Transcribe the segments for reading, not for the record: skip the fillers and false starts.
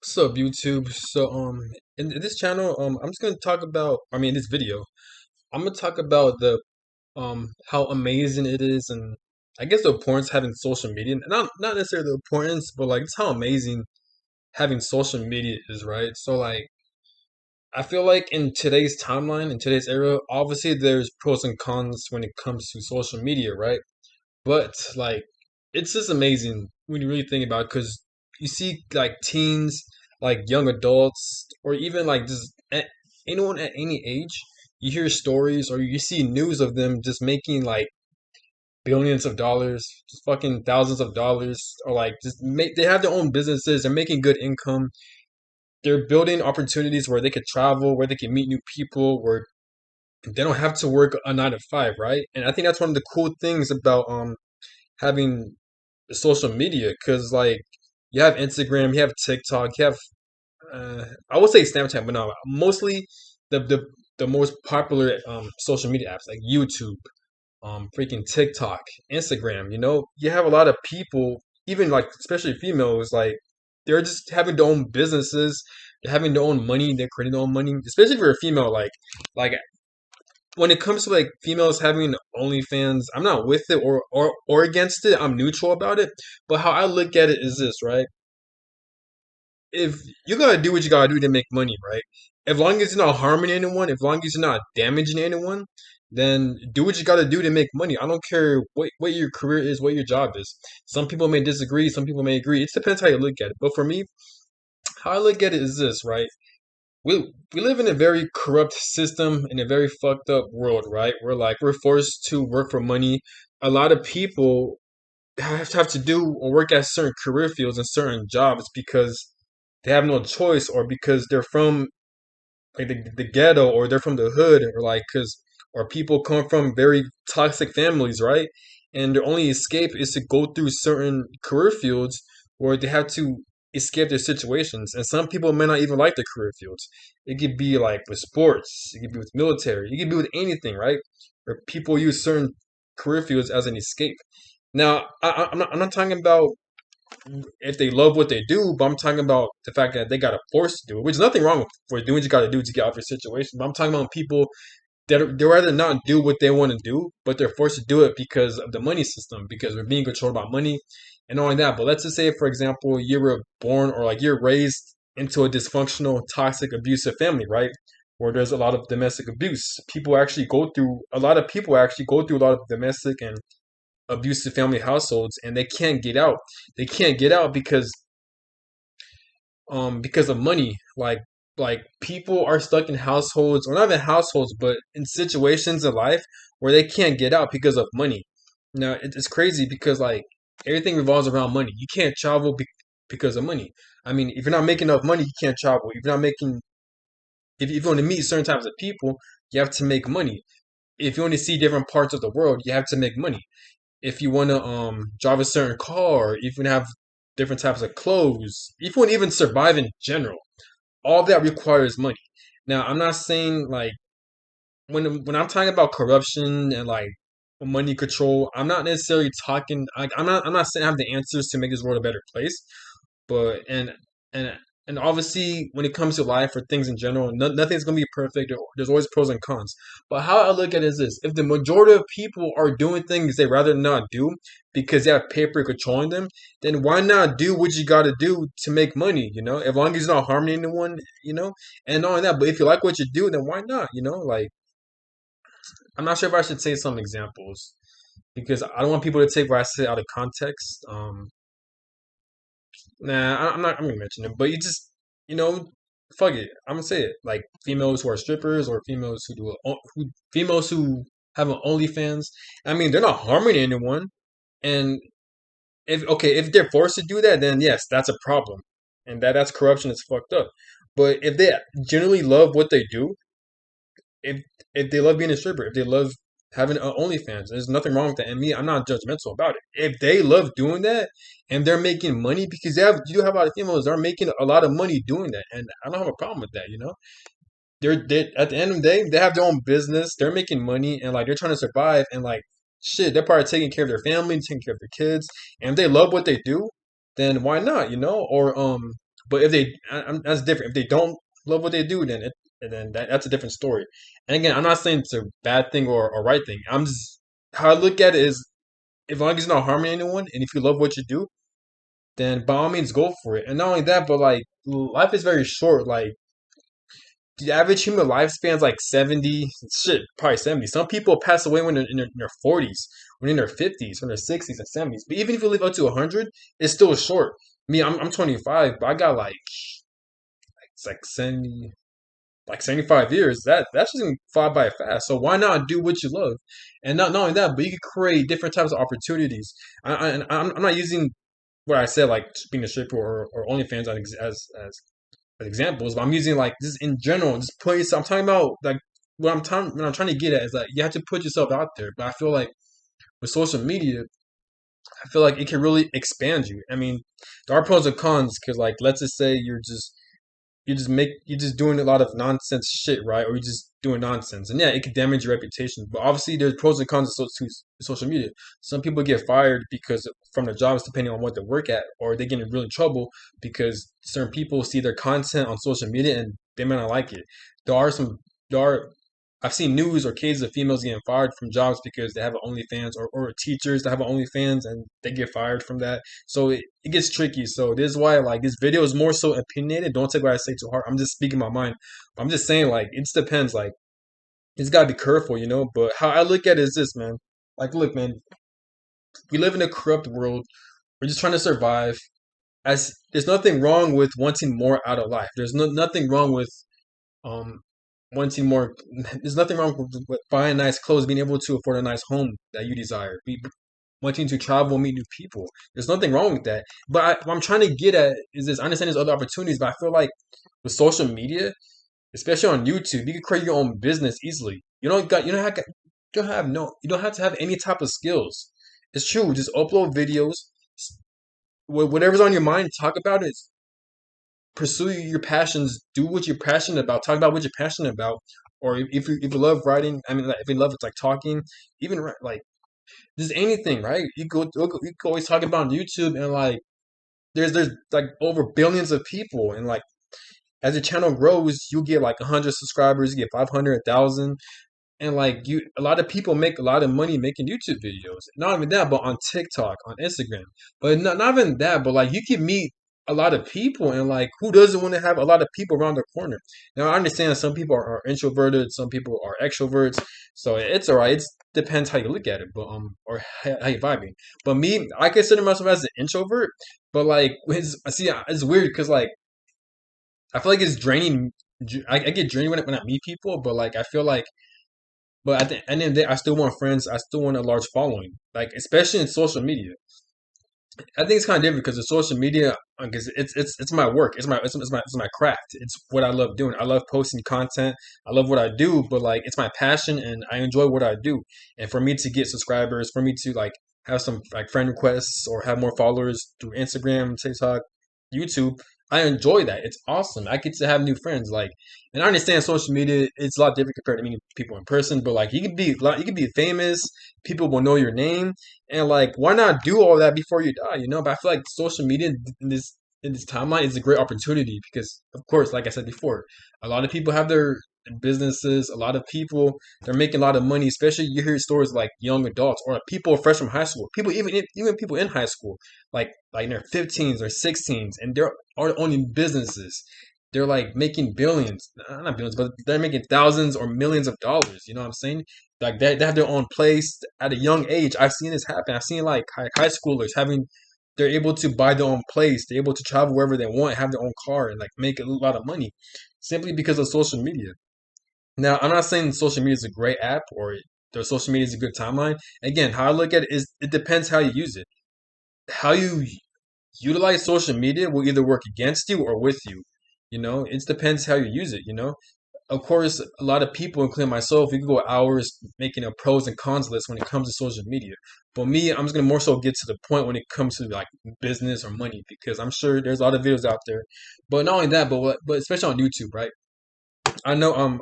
What's up, YouTube? In this channel, I'm just gonna talk about, in this video, I'm gonna talk about the how amazing it is, and I guess the importance of having social media. Not necessarily the importance, but like it's how amazing having social media is, right? So like, I feel like in today's timeline, in today's era, obviously there's pros and cons when it comes to social media, right? But like, it's just amazing when you really think about it, because you see like teens, like young adults, or even like anyone at any age. You hear stories or you see news of them just making like billions of dollars, just fucking thousands of dollars, or like just make they have their own businesses. They're making good income. They're building opportunities where they could travel, where they can meet new people, where they don't have to work a 9 to 5, right? And I think that's one of the cool things about having social media, because like you have Instagram, you have TikTok, you have I would say Snapchat, but no, mostly the most popular social media apps like YouTube, freaking TikTok, Instagram. You have a lot of people, even like especially females, like they're just having their own businesses, they're having their own money, they're creating their own money. Especially if you're a female, like when it comes to like females having OnlyFans, I'm not with it or against it. I'm neutral about it. But how I look at it is this, right? If you gotta do what you gotta do to make money, right? As long as you're not harming anyone, as long as you're not damaging anyone, then do what you gotta do to make money. I don't care what your career is, what your job is. Some people may disagree, some people may agree. It depends how you look at it. But for me, how I look at it is this, right? We live in a very corrupt system, in a very fucked up world, right? We're forced to work for money. A lot of people have to do or work at certain career fields and certain jobs because they have no choice, or because they're from like the ghetto, or they're from the hood, or like because or people come from very toxic families, right? And their only escape is to go through certain career fields where they have to escape their situations. And some people may not even like the career fields. It could be like with sports, it could be with military, it could be with anything, right? Where people use certain career fields as an escape. Now, I'm not talking about if they love what they do, but I'm talking about the fact that they got to force to do it, which is nothing wrong with for doing what you got to do to get out of your situation. But I'm talking about people that they rather not do what they want to do, but they're forced to do it because of the money system, because they're being controlled by money and all of that. But let's just say, for example, you were born or like you're raised into a dysfunctional, toxic, abusive family, right? Where there's a lot of domestic abuse. A lot of people actually go through a lot of domestic and abusive family households, and they can't get out. They can't get out because of money. Like people are stuck in households, or not even households, but in situations in life where they can't get out because of money. Now it's crazy because like everything revolves around money. You can't travel because of money. I mean, if you're not making enough money, you can't travel. If you're not making if you want to meet certain types of people, you have to make money. If you want to see different parts of the world, you have to make money. If you want to drive a certain car, if you have different types of clothes, if you want to even survive in general, all that requires money. Now, I'm not saying like when I'm talking about corruption and like money control, I'm not necessarily talking. I'm not saying I have the answers to make this world a better place, but and and obviously when it comes to life or things in general, nothing's gonna be perfect. There's always pros and cons. But how I look at it is this: if the majority of people are doing things they rather not do because they have paper controlling them, then why not do what you got to do to make money? As long as you're not harming anyone, and not only that, but if you like what you do, then why not? Like, I'm not sure if I should say some examples because I don't want people to take what I say out of context. Nah, I'm not. I'm gonna mention it, but you know, fuck it. I'm gonna say it. Like females who are strippers, or females who females who have an OnlyFans. I mean, they're not harming anyone, and if they're forced to do that, then yes, that's a problem, and that's corruption. It's fucked up. But if they generally love what they do, if if they love being a stripper, if they love having an OnlyFans, there's nothing wrong with that. And me, I'm not judgmental about it. If they love doing that and they're making money, because you do have a lot of females that are making a lot of money doing that, and I don't have a problem with that. They at the end of the day, they have their own business, they're making money, and like they're trying to survive, and like shit, they're probably taking care of their family, taking care of their kids, and if they love what they do, then why not? Or But if that's different. If they don't love what they do, then that's a different story. And again, I'm not saying it's a bad thing or right thing. I'm just how I look at it is, as long as you're not harming anyone, and if you love what you do, then by all means go for it. And not only that, but like life is very short. Like the average human lifespan is like 70, shit, probably 70. Some people pass away when they're in their 40s, when in their 50s, when they're 60s and 70s. But even if you live up to 100, it's still short. Me, I'm 25, but I got like it's like 70, like 75 years. That's just gonna fly by fast. So why not do what you love? And not only that, but you can create different types of opportunities. I'm not using what I said, like being a stripper or OnlyFans as examples, but I'm using like this in general. Just put yourself. I'm talking about like what I'm trying to get at is that you have to put yourself out there. But I feel like with social media, I feel like it can really expand you. I mean, there are pros and cons because like let's just say you're just doing a lot of nonsense shit, right? Or you're just doing nonsense, and yeah, it could damage your reputation. But obviously, there's pros and cons to social media. Some people get fired because from their jobs, depending on what they work at, or they get in really trouble because certain people see their content on social media and they may not like it. There are some there are I've seen news or cases of females getting fired from jobs because they have an OnlyFans, or teachers that have an OnlyFans and they get fired from that. So it gets tricky. So this is why like this video is more so opinionated. Don't take what I say too hard. I'm just speaking my mind. I'm just saying like it just depends. Like it's gotta be careful, you know. But how I look at it is this, man. Like, look, man, we live in a corrupt world. We're just trying to survive. As there's nothing wrong with wanting more out of life. There's nothing wrong with um wanting more. There's nothing wrong with buying nice clothes, being able to afford a nice home that you desire, wanting to travel, meet new people. There's nothing wrong with that. But what I'm trying to get at is this: I understand there's other opportunities, but I feel like with social media, especially on YouTube, you can create your own business easily. You don't have to have any type of skills. It's true. Just upload videos, whatever's on your mind, talk about it, pursue your passions, do what you're passionate about, talk about what you're passionate about. Or if you love writing, I mean, like, if you love it's like talking, even like just anything, right? You can always talk about on YouTube, and like there's like over billions of people, and like as your channel grows, you get like 100 subscribers, you get 500, 1,000, and like a lot of people make a lot of money making YouTube videos. Not even that, but on TikTok, on Instagram. But not even that, but like you can meet a lot of people, and like who doesn't want to have a lot of people around the corner? Now I understand some people are introverted, some people are extroverts, so it's alright. It depends how you look at it, but or how you vibing. But me, I consider myself as an introvert, but like it's weird because like I feel like it's draining. I get drained when I meet people, but like I feel like but at the end of the day, I still want friends. I still want a large following. Like especially in social media, I think it's kind of different because the social media, because it's my work. It's my craft. It's what I love doing. I love posting content. I love what I do. But like it's my passion, and I enjoy what I do. And for me to get subscribers, for me to like have some like friend requests or have more followers through Instagram, TikTok, YouTube, I enjoy that. It's awesome. I get to have new friends. Like, and I understand social media. It's a lot different compared to meeting people in person. But like, you can be famous. People will know your name, and like, why not do all that before you die? You know. But I feel like social media in this timeline is a great opportunity because, of course, like I said before, a lot of people have their businesses. A lot of people they're making a lot of money. Especially you hear stories like young adults or people fresh from high school. People even people in high school, like in their 15s or 16s, and they're owning businesses. They're like making billions, not billions, but they're making thousands or millions of dollars. You know what I'm saying? Like they have their own place at a young age. I've seen this happen. I've seen like high schoolers having, they're able to buy their own place. They're able to travel wherever they want, have their own car, and like make a lot of money simply because of social media. Now, I'm not saying social media is a great app or the social media is a good timeline. Again, how I look at it is it depends how you use it. How you utilize social media will either work against you or with you. You know, it depends how you use it. You know, of course, a lot of people, including myself, we could go hours making a pros and cons list when it comes to social media. But me, I'm just gonna more so get to the point when it comes to like business or money because I'm sure there's a lot of videos out there. But not only that, but especially on YouTube, right? I know I'm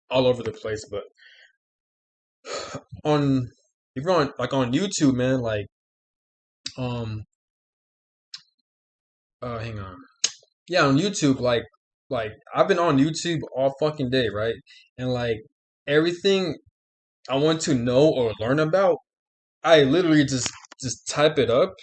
all over the place, but on if you're on like on YouTube, man, like um hang on. Yeah, on YouTube, like I've been on YouTube all fucking day, right? And like everything I want to know or learn about, I literally just type it up.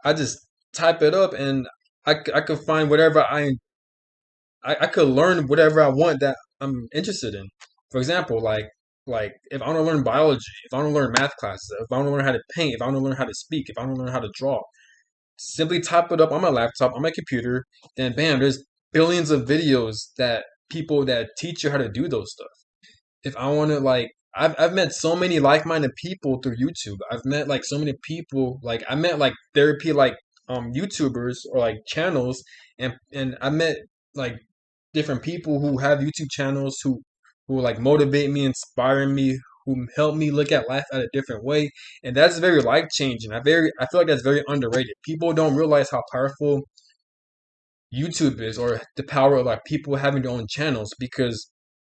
I just type it up, and I could find whatever I could learn whatever I want that I'm interested in. For example, like if I want to learn biology, if I want to learn math classes, if I want to learn how to paint, if I want to learn how to speak, if I want to learn how to draw, simply type it up on my laptop, on my computer, then bam, there's billions of videos that people that teach you how to do those stuff. If I want to like I've met so many like-minded people through YouTube. I've met like so many people like I met like therapy like YouTubers or like channels, and I met like different people who have YouTube channels who like motivate me, inspire me, who help me look at life at a different way, and that's very life changing. I feel like that's very underrated. People don't realize how powerful YouTube is, or the power of like people having their own channels, because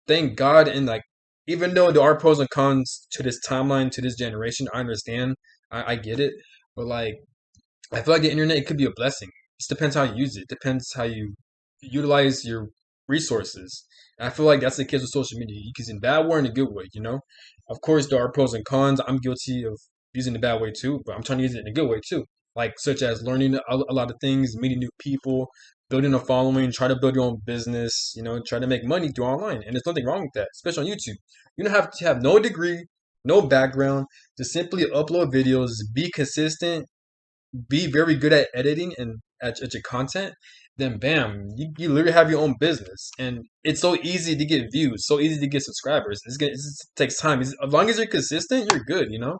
thank God, and like even though there are pros and cons to this timeline, to this generation, I understand, I get it, but like I feel like the internet, it could be a blessing. It just depends how you use it. Depends how you utilize your resources. And I feel like that's the case with social media. You can use it in a bad way or in a good way, you know? Of course, there are pros and cons. I'm guilty of using it in a bad way too, but I'm trying to use it in a good way too. Like, such as learning a lot of things, meeting new people, building a following, try to build your own business, you know, try to make money through online. And there's nothing wrong with that, especially on YouTube. You don't have to have no degree, no background, to simply upload videos, be consistent, be very good at editing and at your content, then bam, you literally have your own business. And it's so easy to get views, so easy to get subscribers. It just takes time. As long as you're consistent, you're good, you know?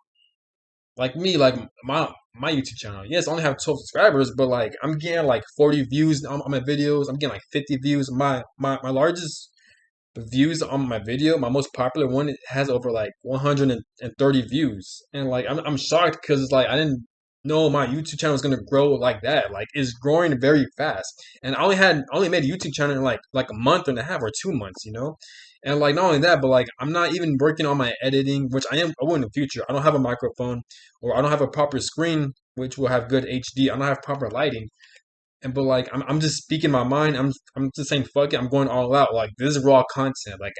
Like me, like my YouTube channel. Yes, I only have 12 subscribers, but like I'm getting like 40 views on my videos. I'm getting like 50 views. My largest views on my video, my most popular one, it has over like 130 views, and like I'm shocked because it's like I didn't know my YouTube channel was gonna grow like that. Like it's growing very fast, and I only made a YouTube channel in like a month and a half or 2 months, you know. And like not only that, but like I'm not even working on my editing, which I will in the future. I don't have a microphone, or I don't have a proper screen which will have good HD. I don't have proper lighting, and but like I'm just speaking my mind. I'm just saying fuck it. I'm going all out. Like this is raw content. Like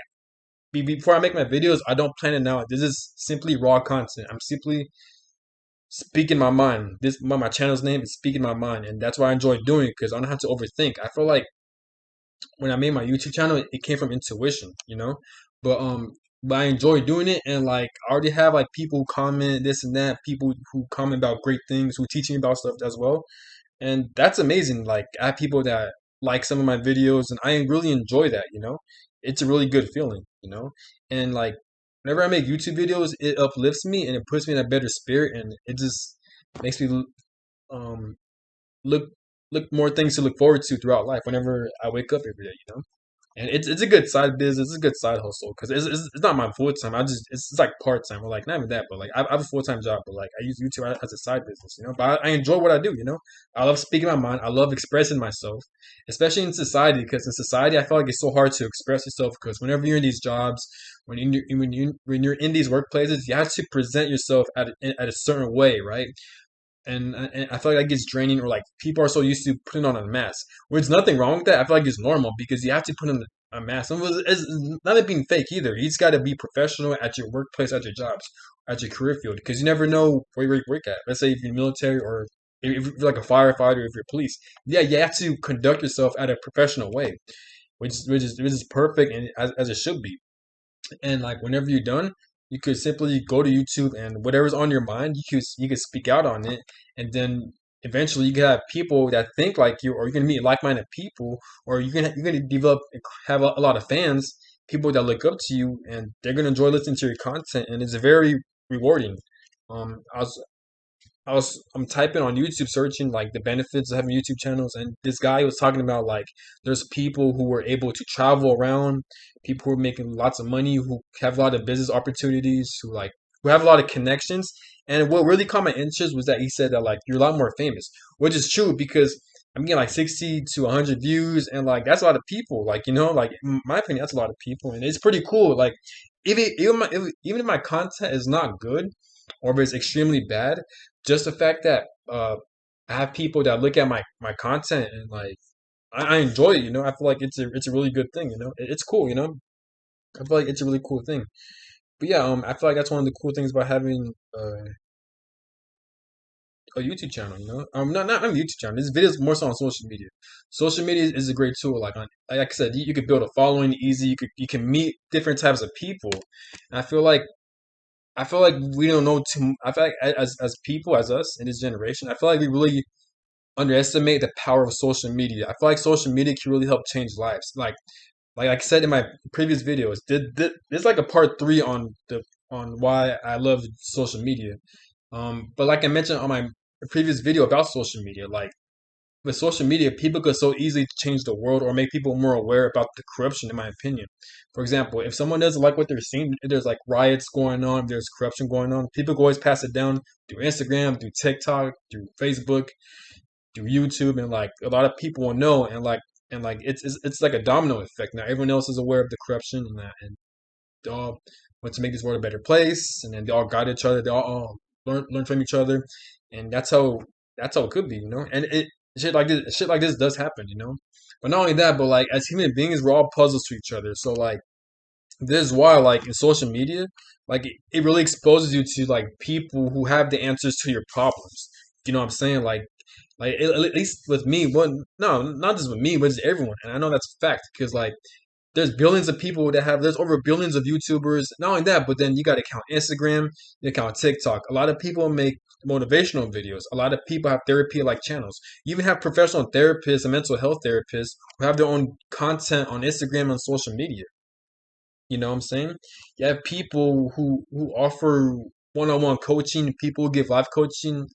before I make my videos, I don't plan it out. This is simply raw content. I'm simply speaking my mind. This my channel's name is speaking my mind, and that's why I enjoy doing it because I don't have to overthink. I feel like when I made my YouTube channel, it came from intuition, you know. But but I enjoy doing it, and like I already have like people who comment this and that, people who comment about great things, who teach me about stuff as well, and that's amazing. Like I have people that like some of my videos, and I really enjoy that, you know. It's a really good feeling, you know. And like whenever I make YouTube videos, it uplifts me and it puts me in a better spirit, and it just makes me um look look more things to look forward to throughout life whenever I wake up every day, you know. And it's a good side business. It's a good side hustle because it's not my full time. I just it's like part time or like not even that, but like I have a full time job, but like I use YouTube as a side business, you know. But I enjoy what I do, you know. I love speaking my mind. I love expressing myself, especially in society, because in society I feel like it's so hard to express yourself because whenever you're in these jobs, when you're in these workplaces, you have to present yourself at a certain way, right? And I feel like that gets draining, or like people are so used to putting on a mask. There's nothing wrong with that. I feel like it's normal because you have to put on a mask. And it's not it being fake either. You just got to be professional at your workplace, at your jobs, at your career field, because you never know where you work at. Let's say if you're military, or if you're like a firefighter, if you're police, yeah, you have to conduct yourself at a professional way, which is perfect and as it should be. And like whenever you're done, you could simply go to YouTube, and whatever's on your mind, you could speak out on it, and then eventually you can have people that think like you, or you're gonna meet like-minded people, or you're gonna develop have a lot of fans, people that look up to you, and they're gonna enjoy listening to your content, and it's very rewarding. I'm typing on YouTube, searching like the benefits of having YouTube channels, and this guy was talking about like there's people who were able to travel around, people who are making lots of money, who have a lot of business opportunities, who have a lot of connections. And what really caught my interest was that he said that like you're a lot more famous, which is true because I'm getting like 60 to 100 views, and like that's a lot of people. Like, you know, like in my opinion, that's a lot of people, and it's pretty cool. Like even if my content is not good, or if it's extremely bad, just the fact that I have people that look at my content and like I enjoy it. I feel like it's a really good thing. It's cool. I feel like it's a really cool thing. But yeah, I feel like that's one of the cool things about having a YouTube channel. Not a YouTube channel. This video's more so on social media. Social media is a great tool. Like I said, you could build a following easy. You can meet different types of people. And I feel like we don't know too. I feel like as people, as us in this generation, I feel like we really underestimate the power of social media. I feel like social media can really help change lives. Like I said in my previous videos, there's like a part three on why I love social media. But like I mentioned on my previous video about social media, like with social media, people could so easily change the world or make people more aware about the corruption, in my opinion. For example, if someone doesn't like what they're seeing, if there's like riots going on, if there's corruption going on, people can always pass it down through Instagram, through TikTok, through Facebook, through YouTube, and like a lot of people will know, and like it's like a domino effect. Now everyone else is aware of the corruption, and they all want to make this world a better place, and then they all guide each other. They all learn from each other, and that's how it could be. And shit like this does happen. But not only that, but like as human beings, we're all puzzles to each other. So like this is why like in social media, like it really exposes you to like people who have the answers to your problems. You know what I'm saying? Like at least with me, no, not just with me, but it's everyone, and I know that's a fact because like there's billions of people there's over billions of YouTubers. Not only that, but then you got to count Instagram, you count TikTok. A lot of people make motivational videos. A lot of people have therapy like channels. You even have professional therapists and mental health therapists who have their own content on Instagram and social media. You know what I'm saying? You have people who offer one-on-one coaching, people who give life coaching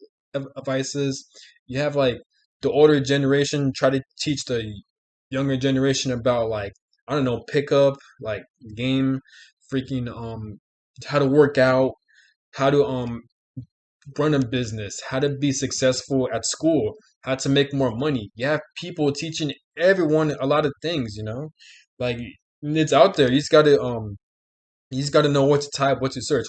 advices. You have like the older generation try to teach the younger generation about like I don't know, pickup, like game, freaking how to work out, how to run a business, how to be successful at school, how to make more money. You have people teaching everyone a lot of things. Like it's out there. You just gotta know what to type, what to search.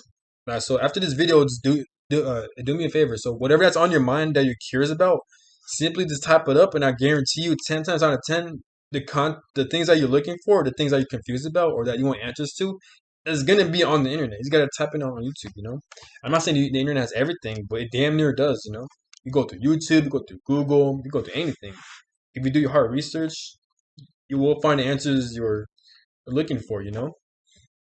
So after this video, just do me a favor. So whatever that's on your mind that you're curious about, simply just type it up, and I guarantee you, 10 times out of 10, the things that you're looking for, the things that you're confused about, or that you want answers to, is gonna be on the internet. You just gotta type it on YouTube. I'm not saying the internet has everything, but it damn near does. You go through YouTube, you go through Google, you go through anything. If you do your hard research, you will find the answers you're looking for.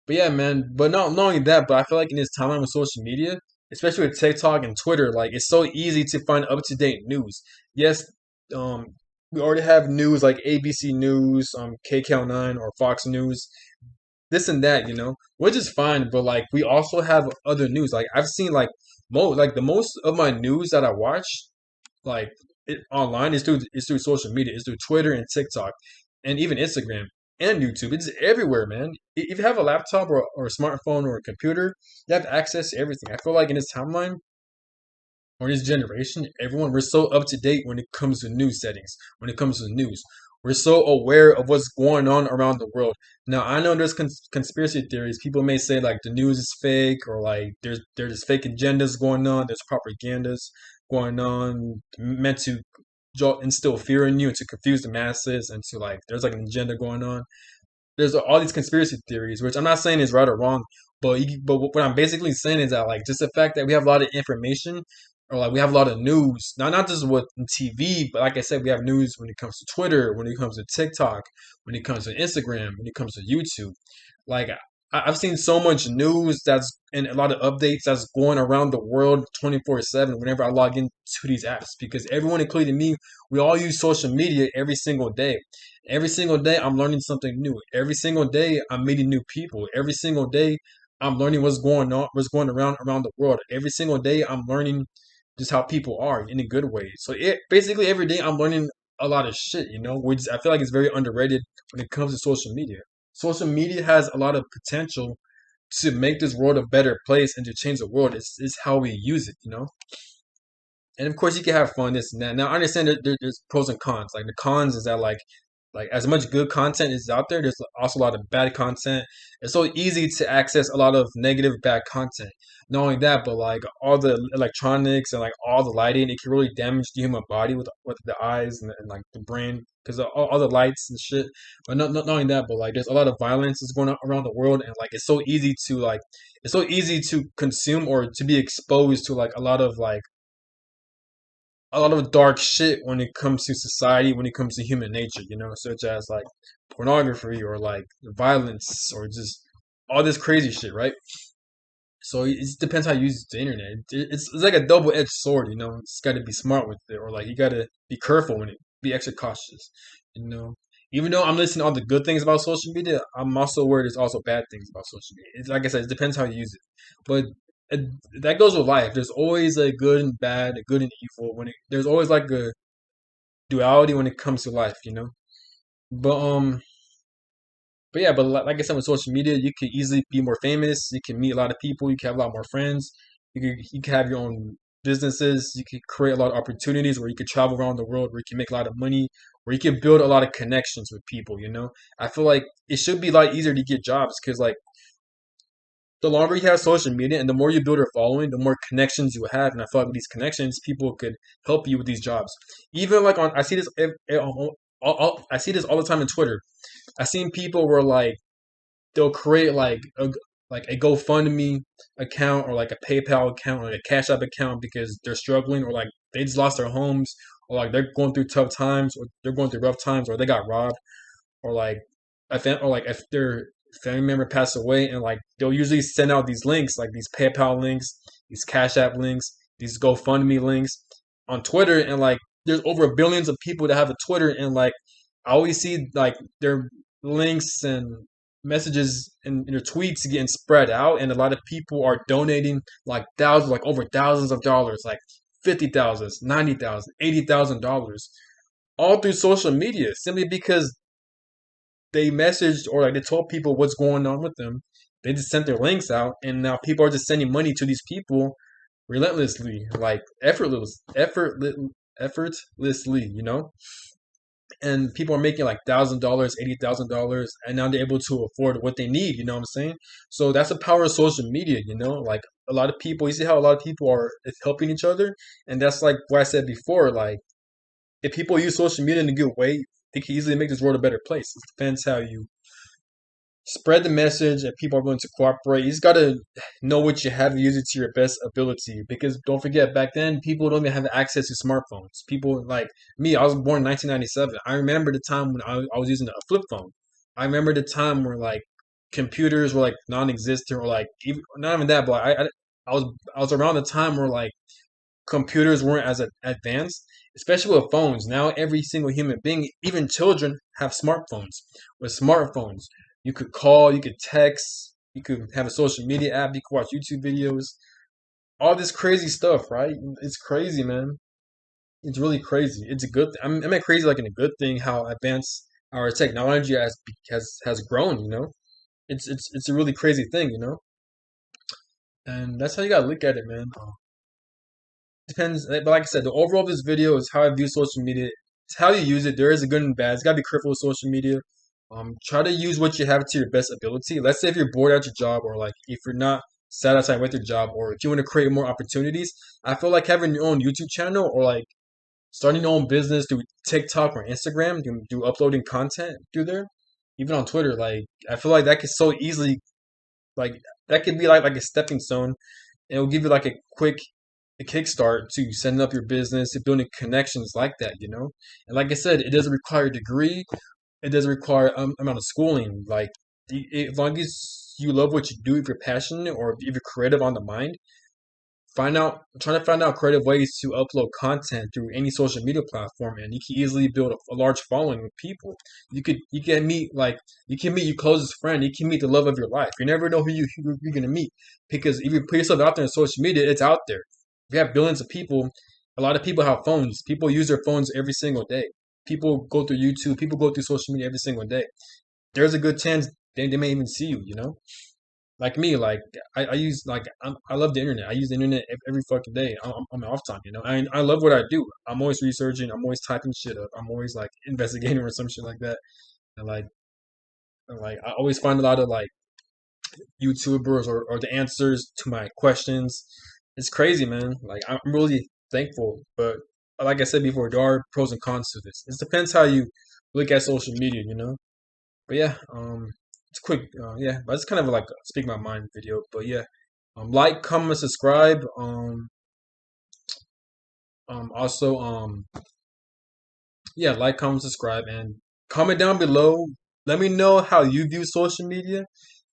But yeah, man. But not only that, but I feel like in this timeline with social media, especially with TikTok and Twitter, like it's so easy to find up to date news. Yes, um, we already have news like ABC News, KCAL 9 or Fox News, this and that, which is fine. But like we also have other news. Like I've seen the most of my news that I watch like online is through social media. It's through Twitter and TikTok, and even Instagram and YouTube. It's everywhere, man. If you have a laptop or a smartphone or a computer, you have access to everything. I feel like in this timeline or this generation, everyone we're so up to date when it comes to news settings. When it comes to news, we're so aware of what's going on around the world. Now I know there's conspiracy theories. People may say like the news is fake, or like there's fake agendas going on. There's propagandas going on meant to instill fear in you and to confuse the masses, and to like there's like an agenda going on. There's all these conspiracy theories, which I'm not saying is right or wrong, but what I'm basically saying is that like just the fact that we have a lot of information, or like we have a lot of news, not just with TV, but like I said, we have news when it comes to Twitter, when it comes to TikTok, when it comes to Instagram, when it comes to YouTube. Like I've seen so much news that's and a lot of updates that's going around the world 24/7 whenever I log into these apps, because everyone, including me, we all use social media every single day. Every single day, I'm learning something new. Every single day, I'm meeting new people. Every single day, I'm learning what's going on, what's going around the world. Every single day, I'm learning just how people are in a good way. So basically every day, I'm learning a lot of shit, which I feel like is very underrated when it comes to social media. Social media has a lot of potential to make this world a better place and to change the world. It's how we use it. And of course, you can have fun, this and that. Now, I understand there's pros and cons. Like the cons is that like Like as much good content is out there, there's also a lot of bad content. It's so easy to access a lot of negative, bad content. Not only that, but like all the electronics and like all the lighting, it can really damage the human body with the eyes and like the brain because all the lights and shit. But not only that, but like there's a lot of violence that's going on around the world, and like it's so easy to consume or to be exposed to like a lot of dark shit when it comes to society, when it comes to human nature, such as like pornography or like violence or just all this crazy shit, right? So it depends how you use the internet. It's like a double edged sword, It's got to be smart with it, or like you got to be careful when it, be extra cautious, you know. Even though I'm listening to all the good things about social media, I'm also aware there's also bad things about social media. It's like I said, it depends how you use it, but it, that goes with life. There's always a good and bad, a good and evil. There's always like a duality when it comes to life, But but yeah, but like I said, with social media, you can easily be more famous. You can meet a lot of people. You can have a lot more friends. You can have your own businesses. You can create a lot of opportunities where you can travel around the world, where you can make a lot of money, where you can build a lot of connections with people. I feel like it should be a lot easier to get jobs because like the longer you have social media and the more you build your following, the more connections you have. And I feel like with these connections, people could help you with these jobs. Even like I see this, I see this all the time in Twitter. I seen people where like they'll create like a GoFundMe account or like a PayPal account or like a Cash App account because they're struggling or like they just lost their homes or like they're going through tough times or they're going through rough times or they got robbed or like or like if their family member passed away and like they'll usually send out these links like these PayPal links, these Cash App links, these GoFundMe links on Twitter and like there's over billions of people that have a Twitter and like I always see like their links and messages and their tweets getting spread out and a lot of people are donating like thousands like over thousands of dollars like 50,000, 90,000, $80,000 all through social media simply because they messaged or like they told people what's going on with them. They just sent their links out, and now people are just sending money to these people relentlessly, like effortlessly, And people are making like $1,000, $80,000, and now they're able to afford what they need. You know what I'm saying? So that's the power of social media. Like a lot of people. You see how a lot of people are helping each other, and that's like what I said before. Like if people use social media in a good way, they can easily make this world a better place. It depends how you spread the message and people are willing to cooperate. You just gotta know what you have, use it to your best ability. Because don't forget, back then people don't even have access to smartphones. People like me, I was born in 1997. I remember the time when I was using a flip phone. I remember the time where like computers were like non-existent or like even, not even that, but I was around the time where like computers weren't as advanced, especially with phones. Now every single human being, even children, have smartphones. With smartphones, you could call, you could text, you could have a social media app, you could watch YouTube videos, all this crazy stuff, right? It's crazy, man. It's really crazy. It's a good. I mean, crazy like in a good thing. How advanced our technology has grown. It's a really crazy thing. And that's how you gotta look at it, man. Depends, but like I said, the overall of this video is how I view social media. It's how you use it. There is a good and bad. It's gotta be careful with social media. Try to use what you have to your best ability. Let's say if you're bored at your job, or like if you're not satisfied with your job, or if you want to create more opportunities. I feel like having your own YouTube channel, or like starting your own business through TikTok or Instagram, do uploading content through there, even on Twitter. Like I feel like that could so easily, like that could be like a stepping stone. And it'll give you like a kickstart to setting up your business, to building connections like that. And like I said, it doesn't require a degree. It doesn't require amount of schooling. Like as long as you love what you do, if you're passionate or if you're creative on the mind, trying to find out creative ways to upload content through any social media platform, and you can easily build a large following with people. You can meet your closest friend. You can meet the love of your life. You never know who you're gonna meet because if you put yourself out there on social media, it's out there. We have billions of people. A lot of people have phones. People use their phones every single day. People go through YouTube. People go through social media every single day. There's a good chance they may even see you. like me, like I use like I love the internet. I use the internet every fucking day. I'm off time, you know. I love what I do. I'm always researching. I'm always typing shit up. I'm always like investigating or some shit like that. And like I always find a lot of like YouTubers or the answers to my questions. It's crazy, man. Like I'm really thankful, but like I said before, there are pros and cons to this. It depends how you look at social media, you know. But yeah, it's quick. Yeah, but it's kind of like a speak my mind video. But yeah, like, comment, subscribe. Also, yeah, like, comment, subscribe, and comment down below. Let me know how you view social media.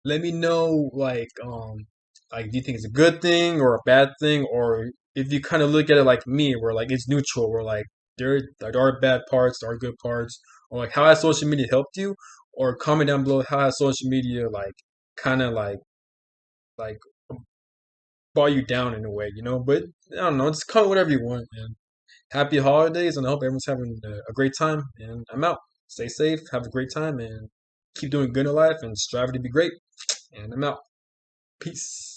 Let me know like do you think it's a good thing or a bad thing, or if you kind of look at it like me, where like it's neutral, where there are bad parts, there are good parts, or like how has social media helped you, or comment down below how has social media like kind of like brought you down in a way, you know. But I don't know, just comment whatever you want, man. Happy holidays, and I hope everyone's having a great time. And I'm out. Stay safe, have a great time, and keep doing good in life and strive to be great. And I'm out. Peace.